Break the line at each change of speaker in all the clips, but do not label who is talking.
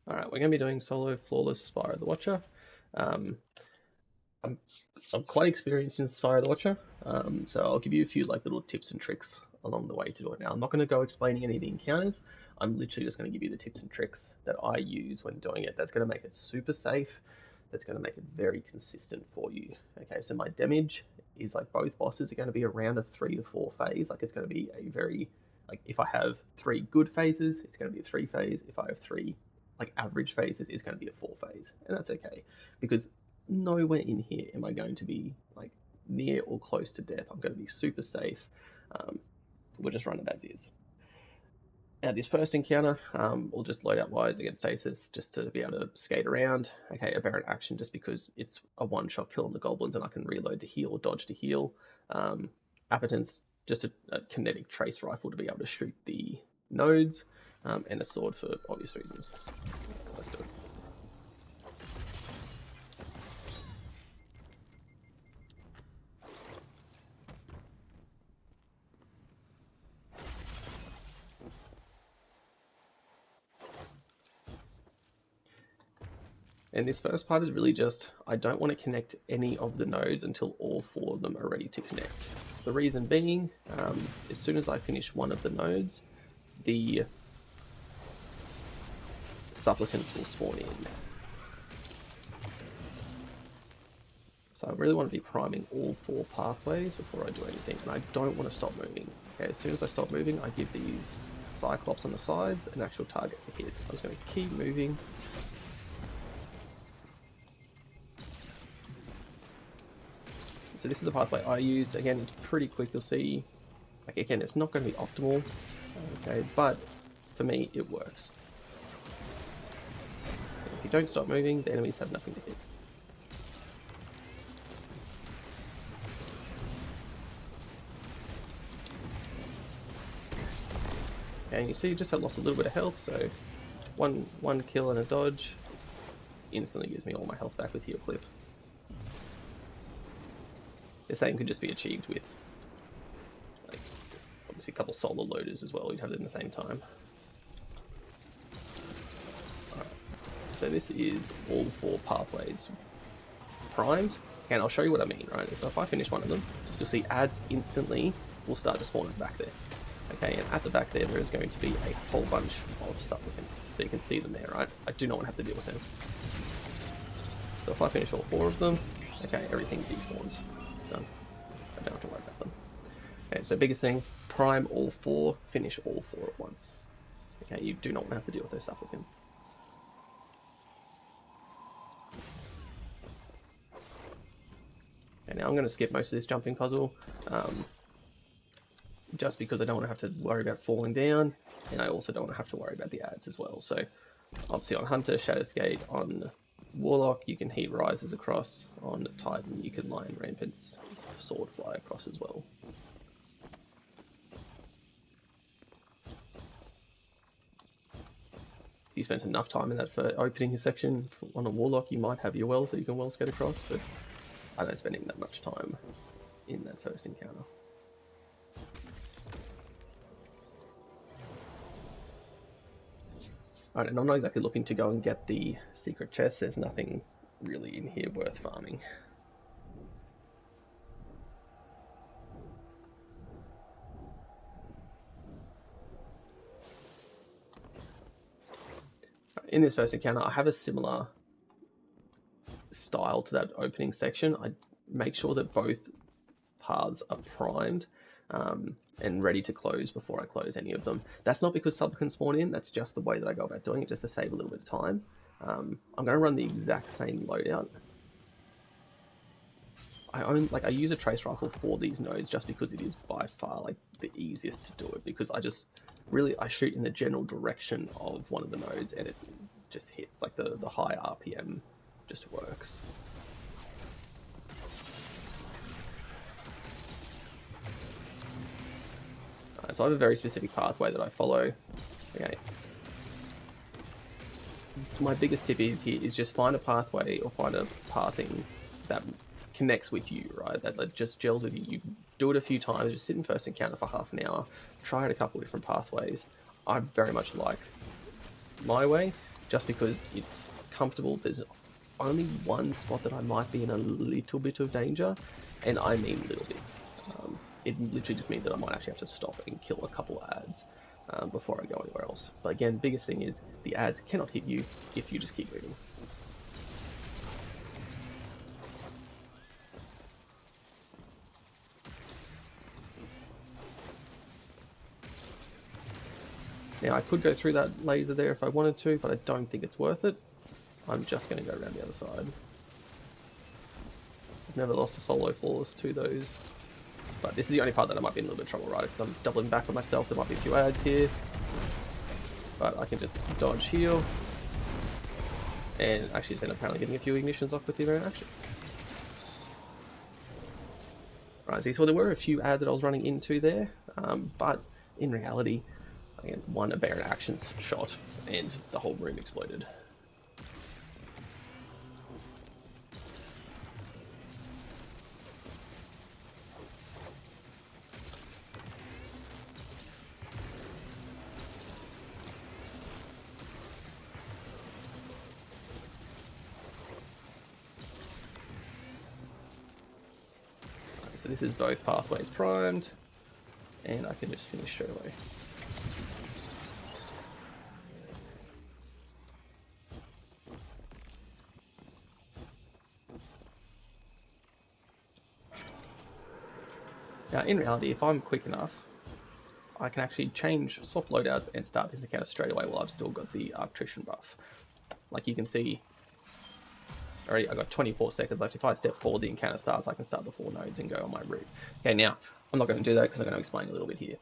Alright, we're going to be doing solo flawless Spire the Watcher. Um, I'm, I'm quite experienced in Spire the Watcher, so I'll give you a few little tips and tricks along the way to do it. Now, I'm not going to go explaining any of the encounters. I'm literally just going to give you the tips and tricks that I use when doing it. That's going to make it super safe. That's going to make it very consistent for you. Okay, so my damage is both bosses are going to be around a 3 to 4 phase. It's going to be a very if I have 3 good phases, it's going to be a 3 phase. If I have 3 average phases, it's going to be a 4 phase, and that's okay because nowhere in here am I going to be near or close to death. I'm going to be super safe. We'll just run it as is. Now this first encounter, we'll just load out wires against stasis just to be able to skate around. Okay, aberrant action just because it's a one-shot kill on the goblins and I can reload to heal or dodge to heal. Appetence, just a kinetic trace rifle to be able to shoot the nodes, and a sword for obvious reasons. Let's do it. And this first part is really just, I don't want to connect any of the nodes until all 4 of them are ready to connect. The reason being, as soon as I finish one of the nodes, the supplicants will spawn in. So I really want to be priming all 4 pathways before I do anything, and I don't want to stop moving. Okay, as soon as I stop moving, I give these Cyclops on the sides an actual target to hit. I'm just going to keep moving. So this is the pathway I use. Again, it's pretty quick, you'll see. Again, it's not going to be optimal, okay, but for me, it works. If you don't stop moving, the enemies have nothing to hit. Okay, and you see you just have lost a little bit of health, so one kill and a dodge instantly gives me all my health back with Heal Clip. The same could just be achieved with obviously a couple solar loaders as well. You'd have it in the same time. Alright, so this is all 4 pathways primed, and I'll show you what I mean, right? So if I finish one of them, you'll see ads instantly will start to spawn at the back there. Okay, and at the back there is going to be a whole bunch of supplicants. So you can see them there, right? I do not want to have to deal with them. So if I finish all 4 of them, okay, everything despawns. Done. I don't have to worry about them. Okay, so biggest thing, prime all 4, finish all 4 at once. Okay, you do not want to have to deal with those supplicants. Okay, now I'm going to skip most of this jumping puzzle, just because I don't want to have to worry about falling down, and I also don't want to have to worry about the ads as well. So obviously on Hunter, Shadowskate, on Warlock you can heat rises across, on Titan you can line Rampant's sword fly across as well. If you spent enough time in that for opening section on a Warlock, you might have your well, so you can well skate across, but I don't spend that much time in that first encounter. Alright, and I'm not exactly looking to go and get the secret chest. There's nothing really in here worth farming. In this first encounter, I have a similar style to that opening section. I make sure that both paths are primed and ready to close before I close any of them. That's not because supplicants spawn in, that's just the way that I go about doing it, just to save a little bit of time. I'm going to run the exact same loadout. I use a trace rifle for these nodes just because it is by far the easiest to do it, because I shoot in the general direction of one of the nodes and it just hits. The high RPM just works. So I have a very specific pathway that I follow. Okay. My biggest tip is just find a pathway or find a pathing that connects with you, right? That just gels with you. You do it a few times, just sit in first encounter for half an hour, try out a couple of different pathways. I very much like my way, just because it's comfortable. There's only one spot that I might be in a little bit of danger, and I mean little bit. It literally just means that I might actually have to stop and kill a couple of ads before I go anywhere else. But again, biggest thing is the ads cannot hit you if you just keep moving. Now I could go through that laser there if I wanted to, but I don't think it's worth it. I'm just going to go around the other side. I've never lost a solo flawless to those. But this is the only part that I might be in a little bit of trouble, right? Because I'm doubling back on myself. There might be a few ads here. But I can just dodge heal. And actually just end up apparently getting a few ignitions off with the event action. Right, so you saw there were a few ads that I was running into there. But in reality, again, one aberrant actions shot and the whole room exploded. So this is both pathways primed, and I can just finish straight away. Now in reality, if I'm quick enough, I can actually swap loadouts and start this encounter straight away while I've still got the attrition buff. Like you can see, already I got 24 seconds left. If I step forward, the encounter starts. I can start the 4 nodes and go on my route. Okay, now I'm not going to do that because I'm going to explain a little bit here.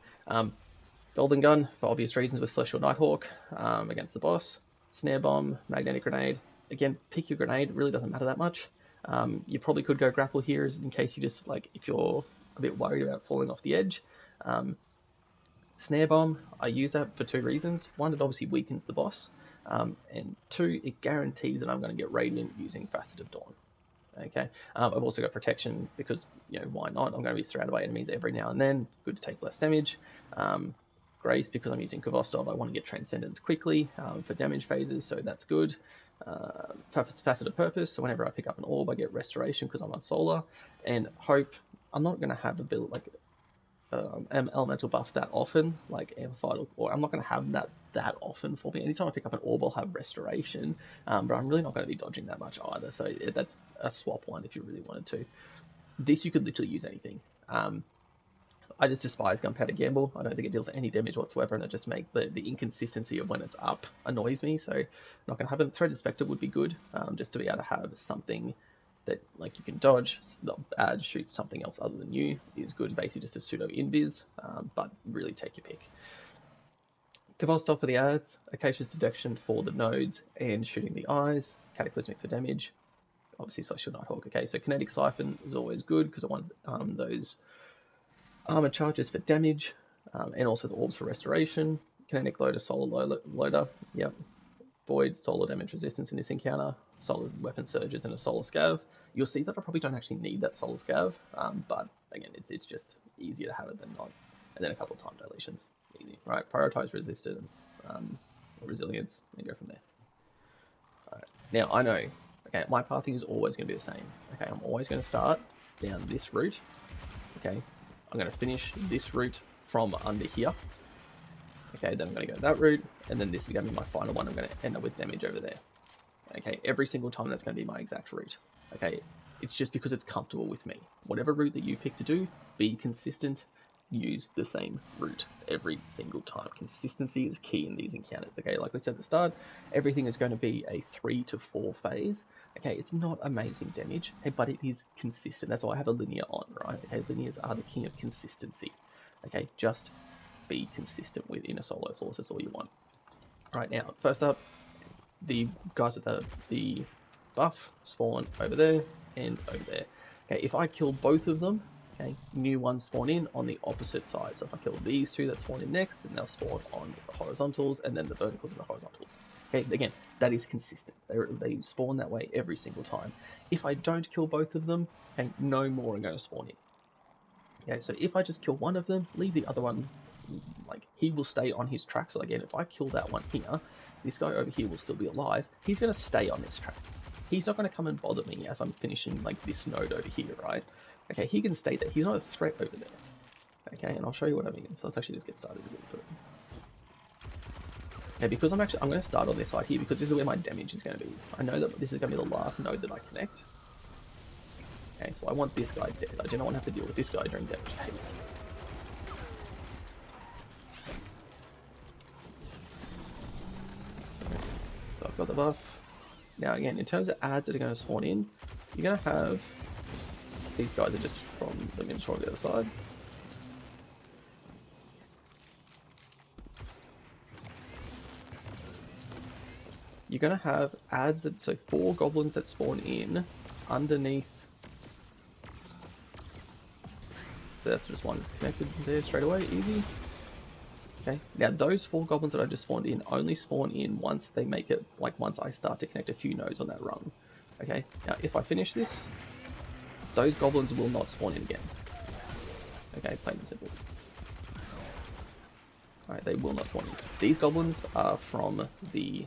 Golden gun for obvious reasons with Celestial Nighthawk against the boss. Snare bomb, magnetic grenade. Again, pick your grenade. It really doesn't matter that much. You probably could go grapple here in case you just if you're a bit worried about falling off the edge. Snare bomb, I use that for 2 reasons. 1, it obviously weakens the boss. And 2, it guarantees that I'm going to get Radiant using Faceted Dawn. Okay, I've also got protection because, why not? I'm going to be surrounded by enemies every now and then. Good to take less damage. Grace, because I'm using Kvostov, I want to get Transcendence quickly for damage phases, so that's good. Faceted Purpose, so whenever I pick up an orb, I get Restoration because I'm a Solar. And Hope, I'm not going to have a build elemental buff that often, like Amplified, or I'm not going to have that often for me. Anytime I pick up an orb, I'll have Restoration, but I'm really not going to be dodging that much either, so that's a swap one if you really wanted to. This you could literally use anything. I just despise Gunpowder Gamble. I don't think it deals any damage whatsoever, and it just makes the inconsistency of when it's up annoys me, so not going to have it. Threat Inspector would be good, just to be able to have something that you can dodge, shoot something else other than you is good, basically just a pseudo invis, but really take your pick. Kvostov for the ads, Acacia's Detection for the nodes and shooting the eyes, Cataclysmic for damage, obviously Celestial Nighthawk. Okay, so Kinetic Siphon is always good because I want those armor charges for damage, and also the orbs for restoration. Kinetic Loader, Solar Loader, yep. Void, solar damage resistance in this encounter, solid weapon surges, and a solar scav. You'll see that I probably don't actually need that solar scav, but again, it's just easier to have it than not. And then a couple of time dilations, easy. Right, prioritize resistance, resilience, and go from there. Alright, now I know, okay, my pathing is always going to be the same. Okay, I'm always going to start down this route. Okay, I'm going to finish this route from under here. Okay, then I'm going to go that route, and then this is going to be my final one. I'm going to end up with damage over there. Okay, every single time that's going to be my exact route. Okay, it's just because it's comfortable with me. Whatever route that you pick to do, be consistent, use the same route every single time. Consistency is key in these encounters. Okay, like we said at the start, everything is going to be a 3 to 4 phase. Okay, it's not amazing damage, but it is consistent. That's why I have a linear on, right? Okay, linears are the king of consistency. Okay, just be consistent within a solo force. That's all you want. Right, now, first up, the guys with the buff spawn over there and over there. Okay, if I kill both of them, okay, new ones spawn in on the opposite side. So if I kill these 2 that spawn in next, then they'll spawn on the horizontals, and then the verticals and the horizontals. Okay, again, that is consistent. They spawn that way every single time. If I don't kill both of them, okay, no more are going to spawn in. Okay, so if I just kill one of them, leave the other one like, he will stay on his track. So again, if I kill that one here, this guy over here will still be alive. He's going to stay on this track. He's not going to come and bother me as I'm finishing like this node over here, right? Okay, he can stay there. He's not a threat over there. Okay, and I'll show you what I mean. So let's actually just get started with it. Okay, because I'm going to start on this side here because this is where my damage is going to be. I know that this is going to be the last node that I connect. Okay, so I want this guy dead. I do not want to have to deal with this guy during damage phase. So I've got the buff. Now again, in terms of adds that are going to spawn in, you're going to have these guys are just from the Minotaur on the other side. You're going to have adds that, so 4 goblins that spawn in underneath. So that's just one connected there straight away, easy. Okay, now those 4 goblins that I just spawned in only spawn in once they make it, like once I start to connect a few nodes on that rung. Okay, now if I finish this, those goblins will not spawn in again. Okay, plain and simple. Alright, they will not spawn in. These goblins are from the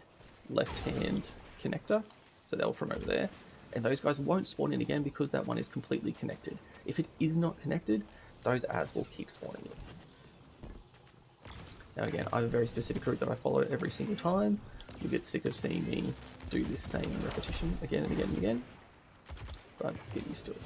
left-hand connector, so they're from over there. And those guys won't spawn in again because that one is completely connected. If it is not connected, those adds will keep spawning in. Now again, I have a very specific route that I follow every single time. You'll get sick of seeing me do this same repetition again and again and again. But get used to it.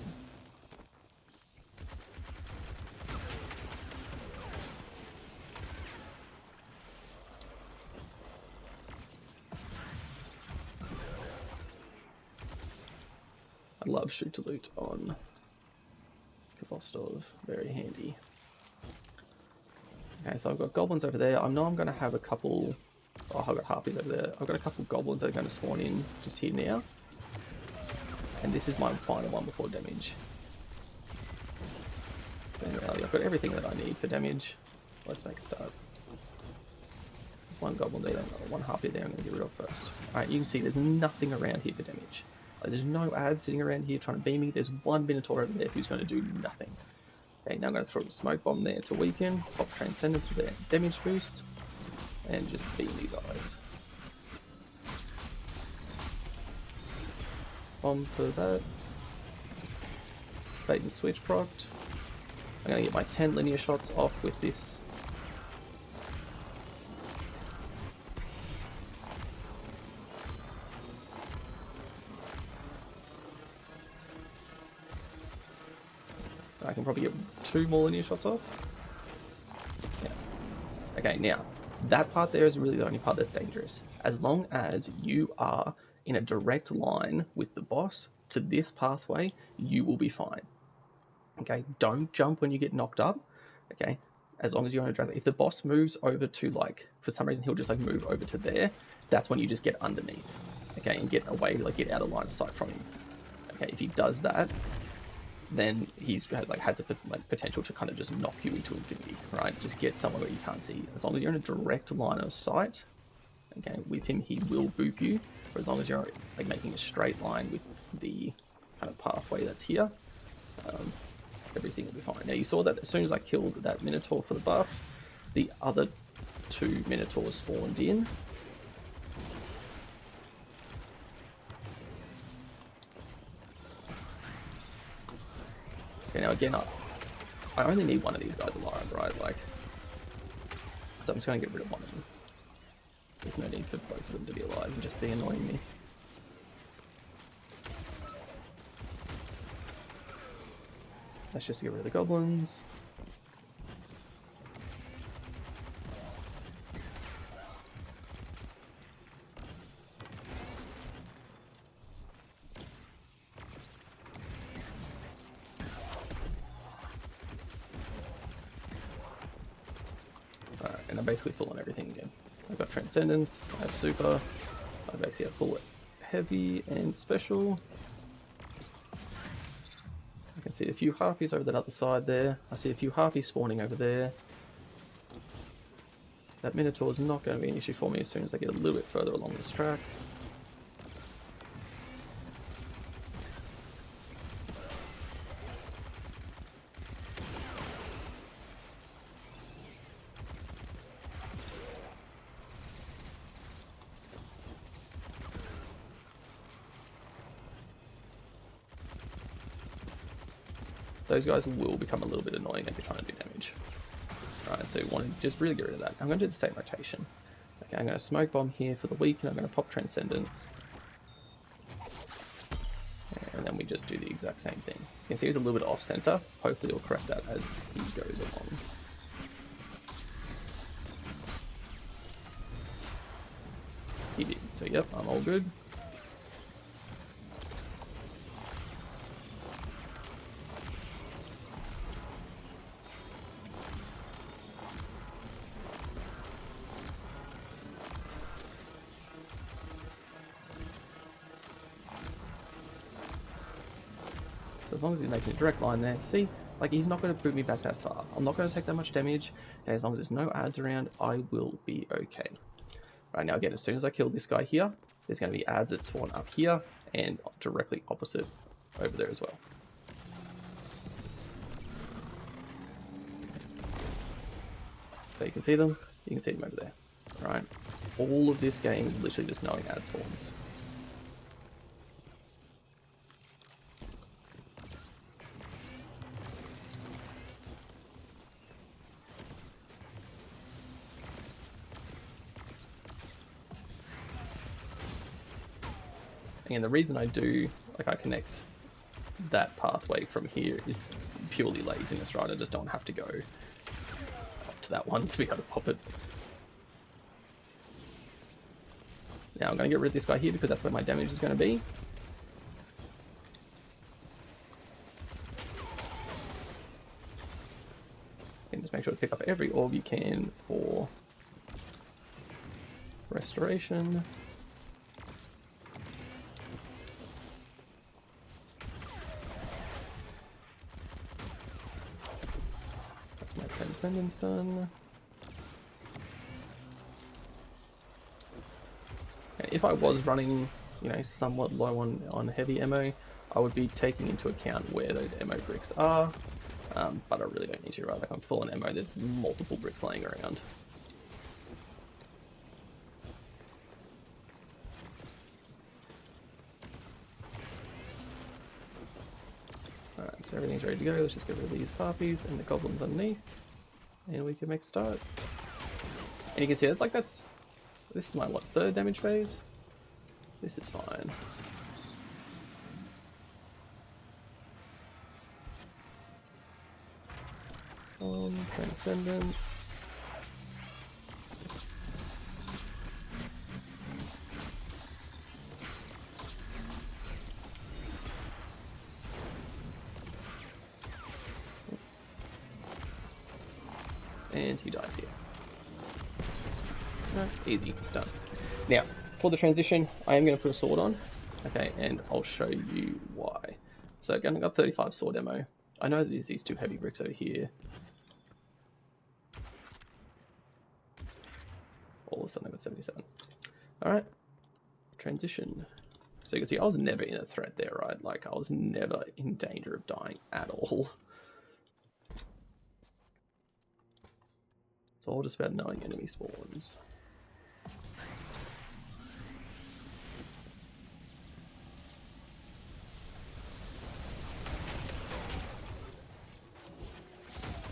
I love shoot to loot on Kabostov, very handy. Okay, so I've got goblins over there. I know I'm going to have a couple. Oh, I've got harpies over there. I've got a couple goblins that are going to spawn in just here now. And this is my final one before damage. And I've got everything that I need for damage. Let's make a start. There's one goblin there, one harpy there I'm going to get rid of first. Alright, you can see there's nothing around here for damage. Like, there's no ads sitting around here trying to beam me. There's one Minotaur over there who's going to do nothing. Okay, now I'm going to throw a smoke bomb there to weaken, pop Transcendence for their damage boost, and just beam these eyes. Bomb for that. Bait and switch procced. I'm going to get my 10 linear shots off with this. I can probably get 2 more linear shots off. Yeah. Okay, now, that part there is really the only part that's dangerous. As long as you are in a direct line with the boss to this pathway, you will be fine. Okay, don't jump when you get knocked up. Okay, as long as you're on a direct line. If the boss moves over to, like, for some reason he'll just like move over to there, that's when you just get underneath. Okay, and get away, like get out of line of sight from him. Okay, if he does that, then he's has a potential to kind of just knock you into infinity, right? Just get somewhere where you can't see. As long as you're in a direct line of sight, okay, with him he will boop you. For as long as you're like making a straight line with the kind of pathway that's here, everything will be fine. Now you saw that as soon as I killed that Minotaur for the buff, the other 2 Minotaurs spawned in. Okay, now again, I only need one of these guys alive, right? Like, so I'm just going to get rid of one of them. There's no need for both of them to be alive and just be annoying me. Let's just get rid of the goblins. Alright, and I'm basically full on everything again. I've got Transcendence, I have Super, I basically have full Heavy and Special. I can see a few Harpies over that other side there. I see a few Harpies spawning over there. That Minotaur is not going to be an issue for me as soon as I get a little bit further along this track. those guys will become a little bit annoying as you're trying to do damage. Alright, so you want to just really get rid of that. I'm going to do the same rotation. Okay, I'm going to smoke bomb here for the weak, and I'm going to pop Transcendence. And then we just do the exact same thing. You can see he's a little bit off center. Hopefully he'll correct that as he goes along. He did. So yep, I'm all good. So as long as he's making a direct line there, see, like he's not going to boot me back that far. I'm not going to take that much damage. Okay, as long as there's no adds around, I will be okay. Right, now again, as soon as I kill this guy here, there's going to be adds that spawn up here and directly opposite over there as well. So you can see them, you can see them over there. Right, all of this game is literally just knowing add spawns. And the reason I do, like I connect that pathway from here is purely laziness, right? I just don't have to go up to that one to be able to pop it. Now I'm going to get rid of this guy here because that's where my damage is going to be. And just make sure to pick up every orb you can for restoration. Transcendence done. If I was running, you know, somewhat low on heavy ammo, I would be taking into account where those ammo bricks are, but I really don't need to, right? Like I'm full on ammo, there's multiple bricks laying around. Alright, so everything's ready to go. Let's just get rid of these harpies and the goblins underneath, and we can make a start. And you can see that, like this is my, what, third damage phase? This is fine. Transcendence. And he dies here. No, easy, done. Now, for the transition, I am going to put a sword on, okay, and I'll show you why. So again, I've got 35 sword ammo. I know that there's these two heavy bricks over here. All of a sudden I've got 77. Alright, transition. So you can see I was never in a threat there, right? Like I was never in danger of dying at all. It's all just about knowing enemy spawns.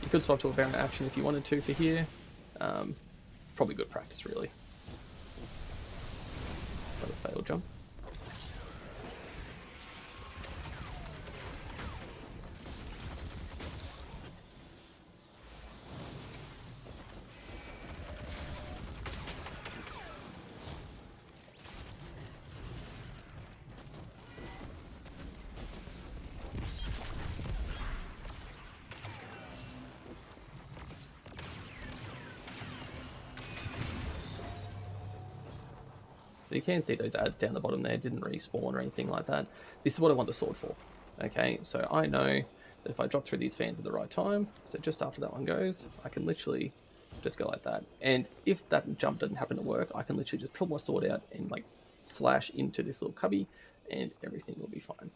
You could swap to a Baron action if you wanted to for here. Probably good practice, really. Got a failed jump. So you can see those adds down the bottom there didn't respawn or anything like that. This is what I want the sword for. Okay, so I know that if I drop through these fans at the right time, so just after that one goes, I can literally just go like that. And if that jump doesn't happen to work, I can literally just pull my sword out and like slash into this little cubby and everything will be fine.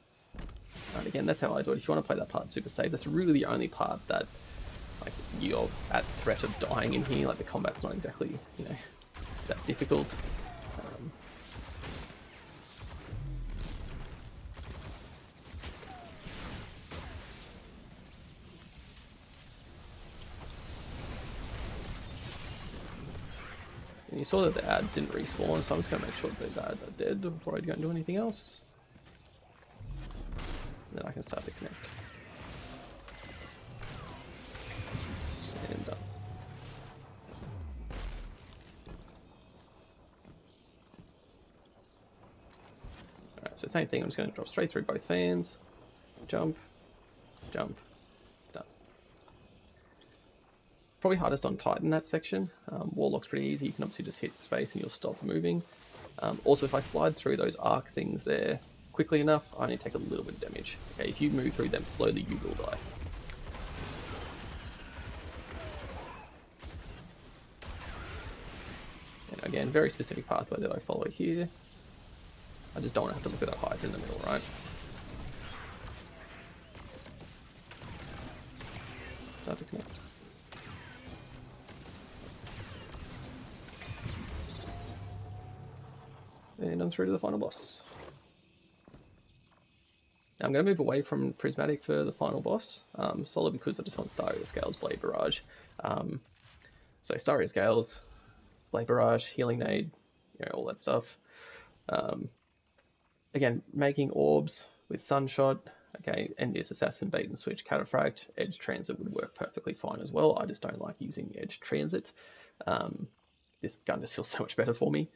And again, that's how I do it. If you want to play that part super safe, that's really the only part that like you're at threat of dying in here. Like the combat's not exactly, you know, that difficult. you saw that the ads didn't respawn, so I'm just going to make sure that those ads are dead before I go and do anything else. And then I can start to connect. And done. Alright, so same thing, I'm just going to drop straight through both fans. Jump, jump, done. Probably hardest on Titan, that section. Warlock's pretty easy, you can obviously just hit space and you'll stop moving. Also, if I slide through those arc things there quickly enough, I only take a little bit of damage. Okay, if you move through them slowly, you will die. And again, very specific pathway that I follow here. I just don't want to have to look at that Hydra in the middle, right? Start to connect. And I'm through to the final boss. Now I'm going to move away from Prismatic for the final boss, solely because I just want Staria Scales, Blade Barrage. So Staria Scales, Blade Barrage, Healing Nade, you know, all that stuff. Again, making orbs with Sunshot, okay, Envious Assassin, Bait and Switch, Cataphract, Edge Transit would work perfectly fine as well. I just don't like using Edge Transit. This gun just feels so much better for me.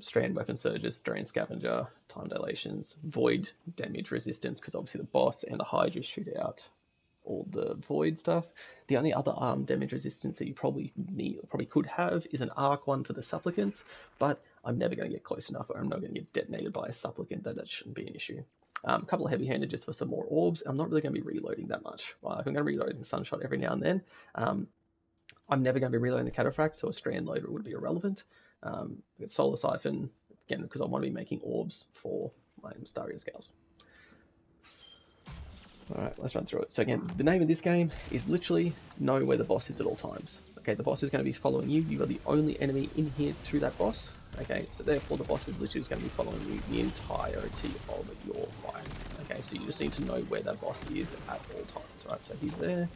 Strand Weapon Surges, Drain Scavenger, Time Dilations, Void Damage Resistance, because obviously the boss and the Hydra shoot out all the Void stuff. The only other damage resistance that you probably could have is an Arc one for the Supplicants, but I'm never going to get close enough, or I'm not going to get detonated by a Supplicant, that shouldn't be an issue. A couple of heavy-handed just for some more orbs. I'm not really going to be reloading that much. Like, I'm going to be reloading Sunshot every now and then. I'm never going to be reloading the Cataphract, so a Strand Loader would be irrelevant. Solar Siphon, again, because I want to be making orbs for my Staria Scales. Alright, let's run through it. So again, the name of this game is literally know where the boss is at all times. Okay, the boss is going to be following you. You are the only enemy in here to that boss. Okay, so therefore the boss is literally just going to be following you the entirety of your fight. Okay, so you just need to know where that boss is at all times, right? So he's there.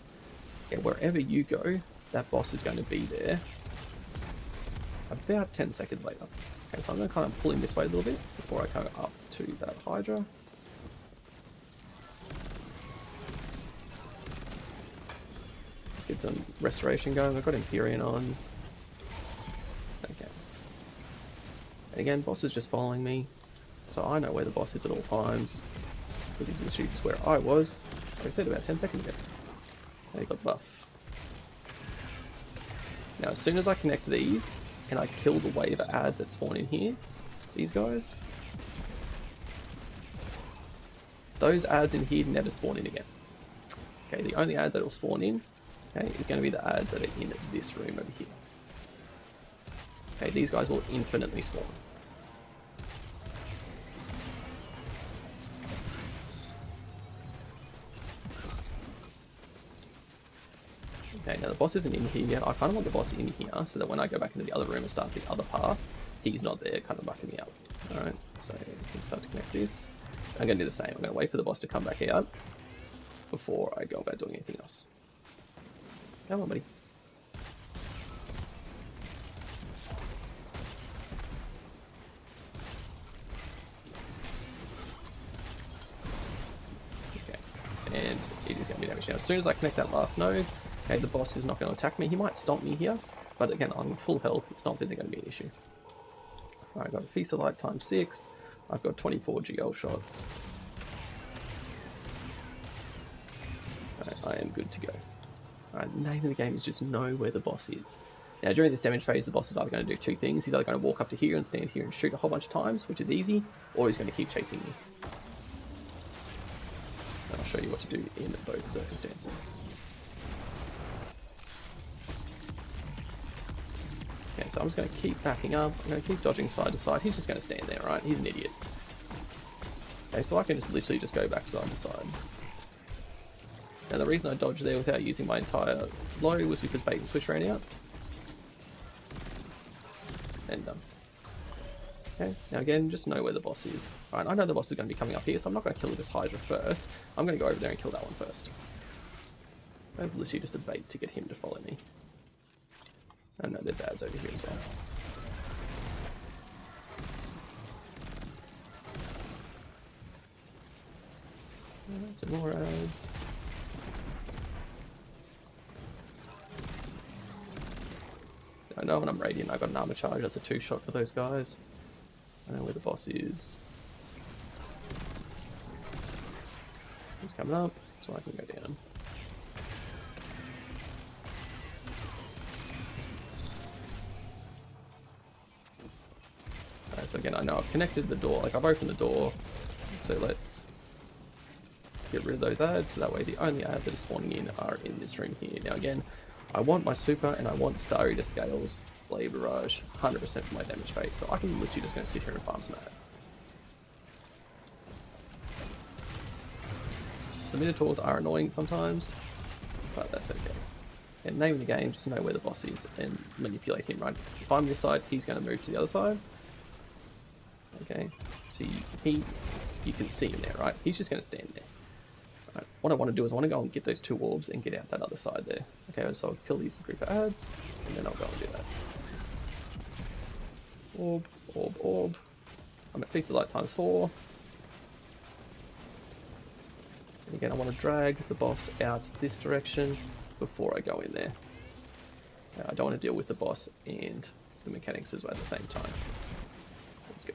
Okay, wherever you go, that boss is going to be there about 10 seconds later. Okay, so I'm going to kind of pull him this way a little bit before I go up to that Hydra. Let's get some restoration going. I've got Empyrean on. Okay. And again, boss is just following me, so I know where the boss is at all times, because he's literally just where I was, like I said, about 10 seconds ago. And he got buff. Now, as soon as I connect these, and I kill the wave of ads that spawn in here, these guys, those ads in here never spawn in again. Okay, the only ads that will spawn in, okay, is going to be the ads that are in this room over here. Okay, these guys will infinitely spawn. Okay, now the boss isn't in here yet. I kind of want the boss in here so that when I go back into the other room and start the other path, he's not there kind of bucking me up. Alright, so we can start to connect this. I'm going to do the same. I'm going to wait for the boss to come back out before I go about doing anything else. Come on, buddy. Okay, and it is going to be damaged now. As soon as I connect that last node, okay, the boss is not going to attack me. He might stomp me here, but again, I'm full health. Stomp isn't going to be an issue. Alright, I've got a Feast of Light times 6. I've got 24 GL shots. Alright, I am good to go. Alright, the name of the game is just know where the boss is. Now, during this damage phase, the boss is either going to do two things. He's either going to walk up to here and stand here and shoot a whole bunch of times, which is easy, or he's going to keep chasing you. And I'll show you what to do in both circumstances. Okay, so I'm just going to keep backing up. I'm going to keep dodging side to side. He's just going to stand there, right? He's an idiot. Okay, so I can just literally just go back side to side. Now the reason I dodged there without using my entire blow was because Bait and Switch ran out. And done. Okay, now again, just know where the boss is. Alright, I know the boss is going to be coming up here, so I'm not going to kill this Hydra first. I'm going to go over there and kill that one first. That's literally just a bait to get him to follow me. Oh no, there's ads over here as well. Some more ads. I know when I'm radiant, I got an armor charge. That's a 2-shot for those guys. I know where the boss is. He's coming up, so I can go down. Alright, so again, I know I've connected the door, like I've opened the door. So let's get rid of those ads, so that way the only ads that are spawning in are in this room here. Now again, I want my super and I want Starry to Scales Blade Barrage 100% for my damage base, so I can literally just go sit here and farm some ads. The Minotaurs are annoying sometimes, but that's okay. And name of the game, just know where the boss is and manipulate him, right? If I'm this side, he's going to move to the other side. Okay, so you can see him there, right? He's just going to stand there. Right. What I want to do is I want to go and get those 2 orbs and get out that other side there. Okay, so I'll kill these group of ads, and then I'll go and do that. Orb, orb, orb. I'm at Feast of Light times 4. And again, I want to drag the boss out this direction before I go in there. I don't want to deal with the boss and the mechanics as well at the same time. Let's go.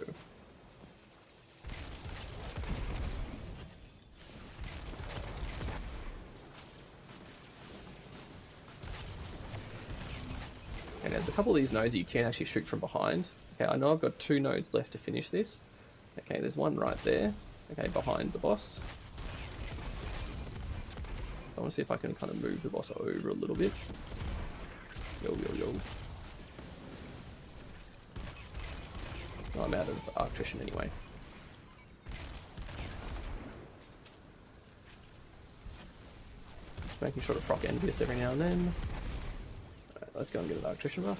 And there's a couple of these nodes that you can actually shoot from behind. Okay, I know I've got 2 nodes left to finish this. Okay, there's one right there. Okay, behind the boss. I want to see if I can kind of move the boss over a little bit. Yo, yo, yo. Oh, I'm out of Arctrician anyway. Just making sure to proc Envious every now and then. Alright, let's go and get an Arctrician buff.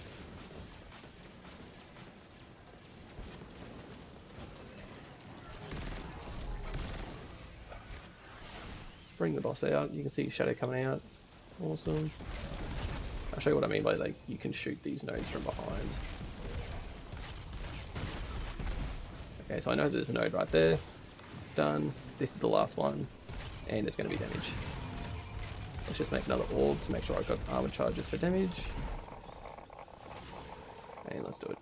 Bring the boss out. You can see Shadow coming out. Awesome. I'll show you what I mean by like you can shoot these nodes from behind. Okay, so I know there's a node right there. Done. This is the last one, and it's going to be damage. Let's just make another orb to make sure I've got armor charges for damage. And let's do it.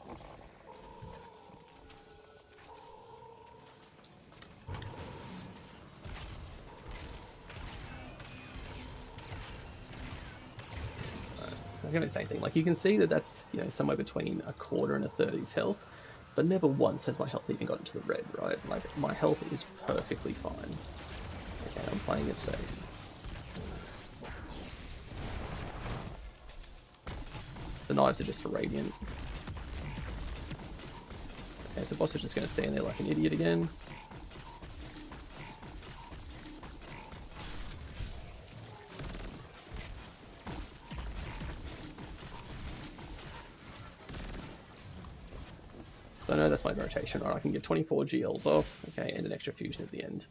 Again, the same thing. Like you can see that that's somewhere between a quarter and a third of his health, but never once has my health even gotten to the red, right? Like my health is perfectly fine. Okay, I'm playing it safe. The knives are just for radiant. Okay, so boss is just going to stand there like an idiot again. So I know that's my rotation, right? I can get 24 GLs off, okay, and an extra fusion at the end.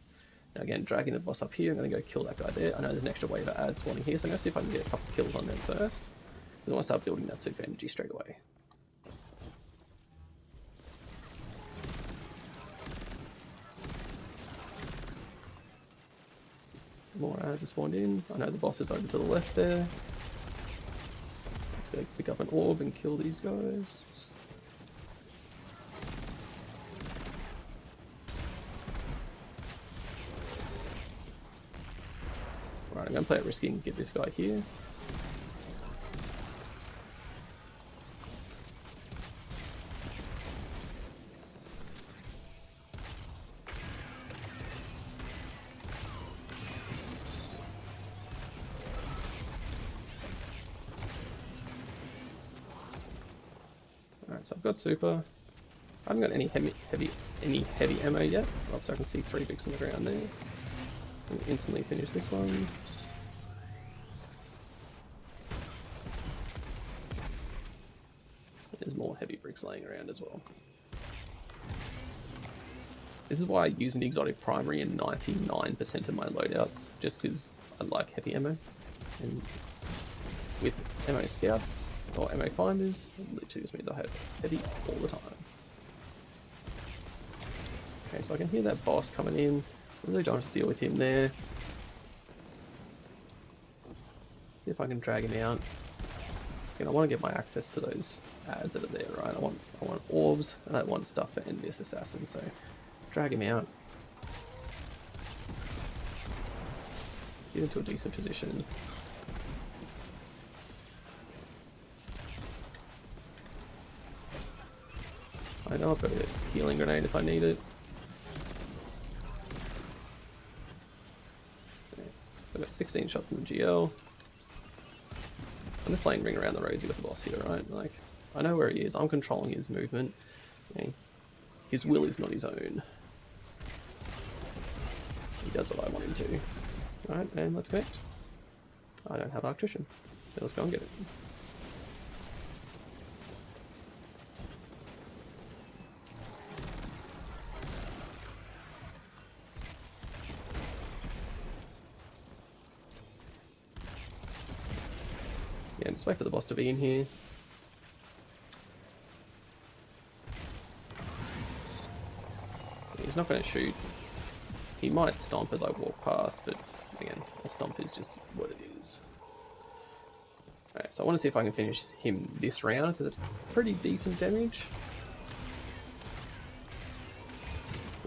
Now again, dragging the boss up here, I'm going to go kill that guy there. I know there's an extra wave of ads spawning here, so I'm going to see if I can get a couple kills on them first. Because I want to start building that super energy straight away. Some more ads are spawned in. I know the boss is over to the left there. Let's go pick up an orb and kill these guys. Alright, I'm going to play it risky and get this guy here. Alright, so I've got super. I haven't got any heavy ammo yet. Oh, so I can see 3 bricks on the ground there. And instantly finish this one. There's more heavy bricks laying around as well. This is why I use an exotic primary in 99% of my loadouts, just because I like heavy ammo. And with ammo scouts or ammo finders, it literally just means I have heavy all the time. Okay, so I can hear that boss coming in. I really don't have to deal with him there. See if I can drag him out. Again, I want to get my access to those ads that are there, right? I want orbs, and I want stuff for Envious Assassin, so drag him out. Get into a decent position. I know I've got a healing grenade if I need it. I've got 16 shots in the GL. I'm just playing Ring Around the Rosie with the boss here, right? Like, I know where he is. I'm controlling his movement. Okay. His will is not his own. He does what I want him to. Alright, and let's connect. I don't have Electrician, so let's go and get it. Yeah, just wait for the boss to be in here. He's not going to shoot. He might stomp as I walk past, but again, a stomp is just what it is. Alright, so I want to see if I can finish him this round, because it's pretty decent damage.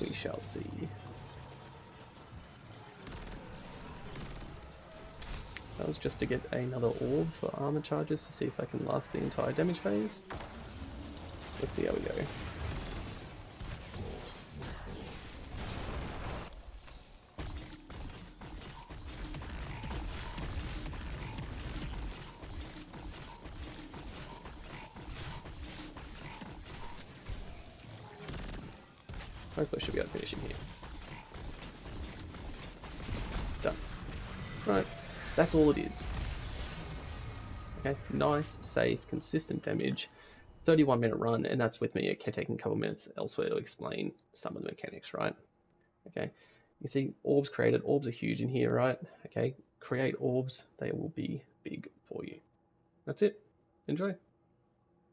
We shall see. That was just to get another orb for armor charges to see if I can last the entire damage phase. Let's see how we go. Hopefully I should be able to finish him here. Done. Right, that's all it is. Okay, nice, safe, consistent damage. 31-minute run, and that's with me taking a couple minutes elsewhere to explain some of the mechanics, right? Okay, you see orbs created. Orbs are huge in here, right? Okay, create orbs. They will be big for you. That's it. Enjoy.